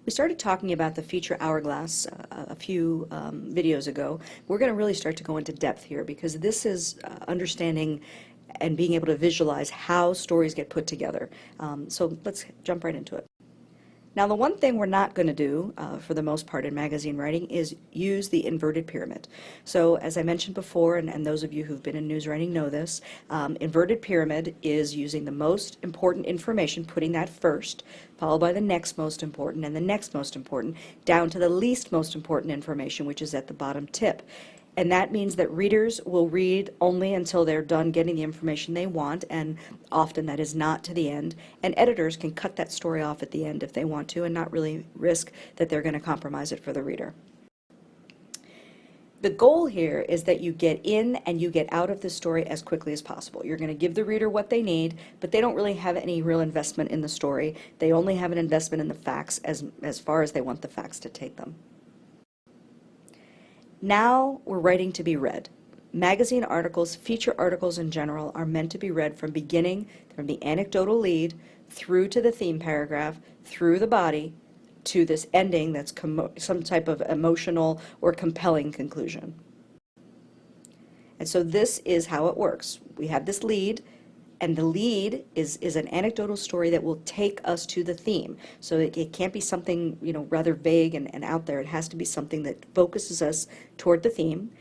We started talking about the feature hourglass a few videos ago. We're going to really start to go into depth here because this is understanding and being able to visualize how stories get put together. So let's jump right into it. Now, the one thing we're not going to do, for the most part in magazine writing, is use the inverted pyramid. So, as I mentioned before, and those of you who've been in news writing know this, inverted pyramid is using the most important information, putting that first, followed by the next most important, and the next most important, down to the least most important information, which is at the bottom tip. And that means that readers will read only until they're done getting the information they want, and often that is not to the end. And editors can cut that story off at the end if they want to and not really risk that they're going to compromise it for the reader. The goal here is that you get in and you get out of the story as quickly as possible. You're going to give the reader what they need, but they don't really have any real investment in the story. They only have an investment in the facts as far as they want the facts to take them. Now we're writing to be read. Magazine articles, feature articles in general, are meant to be read from beginning, from the anecdotal lead, through to the theme paragraph, through the body, to this ending that's some type of emotional or compelling conclusion. And so this is how it works. We have this lead, and the lead is an anecdotal story that will take us to the theme. So it can't be something, rather vague and out there. It has to be something that focuses us toward the theme.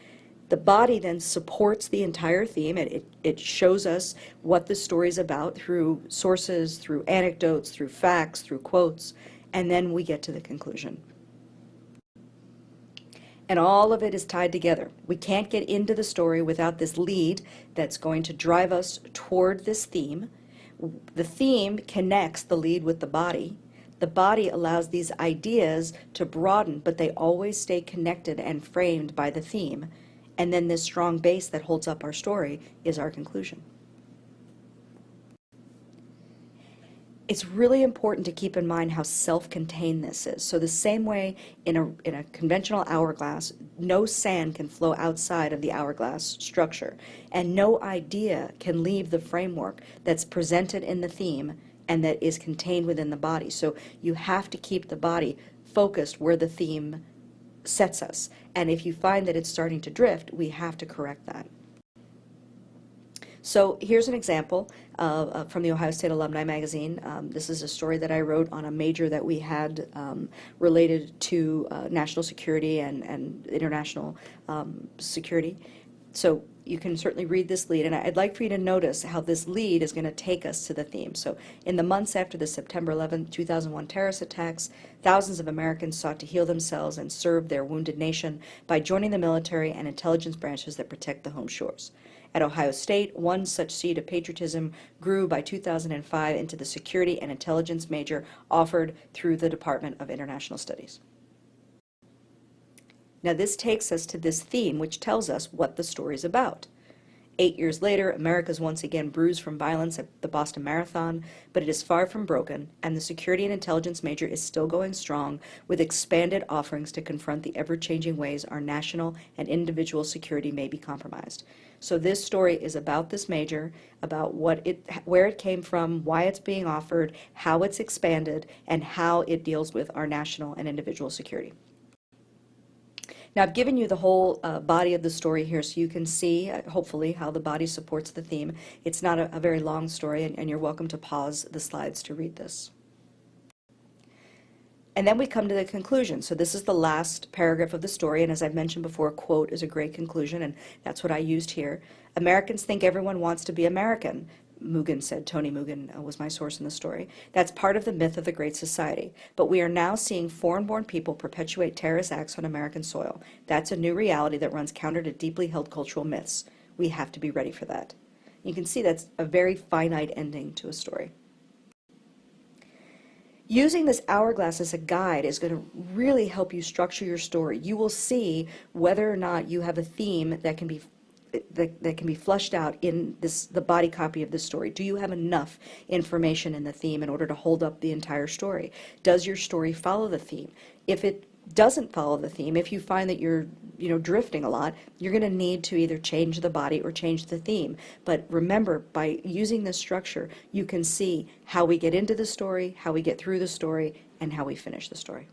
The body then supports the entire theme. It shows us what the story is about through sources, through anecdotes, through facts, through quotes, and then we get to the conclusion. And all of it is tied together. We can't get into the story without this lead that's going to drive us toward this theme. The theme connects the lead with the body. The body allows these ideas to broaden, but they always stay connected and framed by the theme. And then this strong base that holds up our story is our conclusion. It's really important to keep in mind how self-contained this is. So the same way in a conventional hourglass, no sand can flow outside of the hourglass structure, and no idea can leave the framework that's presented in the theme and that is contained within the body. So you have to keep the body focused where the theme sets us. And if you find that it's starting to drift, we have to correct that. So here's an example from the Ohio State Alumni Magazine. This is a story that I wrote on a major that we had related to national security and international security. So you can certainly read this lead, and I'd like for you to notice how this lead is going to take us to the theme. So in the months after the September 11, 2001 terrorist attacks, thousands of Americans sought to heal themselves and serve their wounded nation by joining the military and intelligence branches that protect the home shores. At Ohio State, one such seed of patriotism grew by 2005 into the security and intelligence major offered through the Department of International Studies. Now this takes us to this theme, which tells us what the story is about. 8 years later, America is once again bruised from violence at the Boston Marathon, but it is far from broken, and the security and intelligence major is still going strong with expanded offerings to confront the ever-changing ways our national and individual security may be compromised. So this story is about this major, about where it came from, why it's being offered, how it's expanded, and how it deals with our national and individual security. Now, I've given you the whole body of the story here so you can see, hopefully, how the body supports the theme. It's not a very long story, and you're welcome to pause the slides to read this. And then we come to the conclusion. So this is the last paragraph of the story, and as I've mentioned before, quote is a great conclusion, and that's what I used here. Americans think everyone wants to be American. Mugen said, Tony Mugen was my source in the story. That's part of the myth of the Great Society. But we are now seeing foreign-born people perpetuate terrorist acts on American soil. That's a new reality that runs counter to deeply held cultural myths. We have to be ready for that. You can see that's a very finite ending to a story. Using this hourglass as a guide is going to really help you structure your story. You will see whether or not you have a theme that can be flushed out in the body copy of this story. Do you have enough information in the theme in order to hold up the entire story? Does your story follow the theme? If it doesn't follow the theme, if you find that you're drifting a lot, you're going to need to either change the body or change the theme. But remember, by using this structure, you can see how we get into the story, how we get through the story, and how we finish the story.